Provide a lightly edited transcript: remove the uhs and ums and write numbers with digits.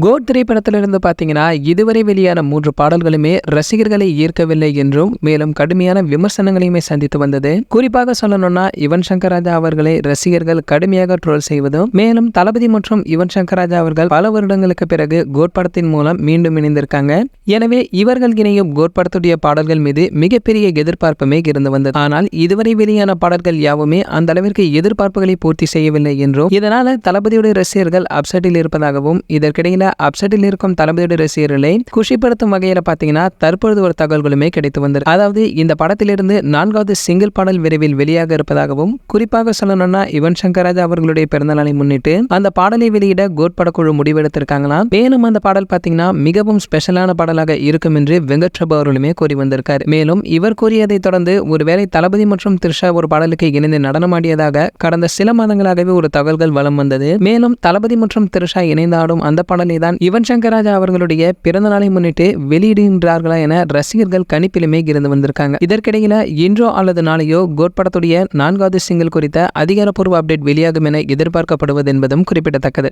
Code திரைப்படத்திலிருந்து பார்த்தீங்கன்னா இதுவரை வெளியான 3 பாடல்களுமே ரசிகர்களை ஈர்க்கவில்லை என்றும் மேலும் கடுமையான விமர்சனங்களையுமே சந்தித்து வந்தது. குறிப்பாக சொல்லணும்னா யுவன் சங்கர் ராஜா அவர்களை ரசிகர்கள் கடுமையாக ட்ரோல் செய்வதும் மேலும் தளபதி மற்றும் யுவன் சங்கர் ராஜா அவர்கள் பல வருடங்களுக்கு பிறகு கோட் படத்தின் மூலம் மீண்டும் இணைந்திருக்காங்க. எனவே இவர்கள் இணையும் கோட் படத்துடைய பாடல்கள் மீது மிகப்பெரிய எதிர்பார்ப்புமே இருந்து வந்தது. ஆனால் இதுவரை வெளியான பாடல்கள் யாவுமே அந்த அளவிற்கு எதிர்பார்ப்புகளை பூர்த்தி செய்யவில்லை என்றும் இதனால தளபதியுடைய ரசிகர்கள் அப்செட்டில் இருப்பதாகவும் இதற்கிடையில் அப்செட்டில் இருக்கும் தளபதியுடைய ரசிகர்களை குஷிப்படுத்தும் வகையில பாத்தீங்கன்னா தற்பொழுது ஒரு தகவல்களுமே கிடைத்து வந்தது. அதாவது இந்த படத்திலிருந்து 4வது சிங்கிள் பாடல் விரைவில் வெளியாக இருப்பதாகவும் குறிப்பாக சொல்லணும்னா யுவன் சங்கர் ராஜா அவர்களுடைய பிறந்தநாளை முன்னிட்டு அந்த பாடலை வெளியிட கோட் படக்குழு முடிவெடுத்திருக்காங்களாம். மேலும் அந்த பாடல் பாத்தீங்கன்னா மிகவும் ஸ்பெஷலான பாடலாக இருக்கும் என்று வெங்கட் பிரபு அவர்களுமே கூறி வந்திருக்காரு. மேலும் இவர் கூறியதை தொடர்ந்து ஒருவேளை தளபதி மற்றும் த்ரிஷா ஒரு பாடலுக்கு இணைந்து நடனமாடியதாக கடந்த சில மாதங்களாகவே ஒரு தகவல்கள் வலம் வந்தது. மேலும் தளபதி மற்றும் த்ரிஷா இணைந்தாடும் அந்த பாடலை தான் யுவன் சங்கர் ராஜா அவர்களுடைய பிறந்த நாளை முன்னிட்டு வெளியிடுகின்றார்களா என ரசிகர்கள் கணிப்பிலுமே இருந்து வந்திருக்காங்க. இதற்கிடையில இன்றோ அல்லது நாளையோ கோட் படத்துடைய 4வது சிங்கிள் குறித்த அதிகாரப்பூர்வ அப்டேட் வெளியாகும் என எதிர்பார்க்கப்படுவது என்பதும் குறிப்பிடத்தக்கது.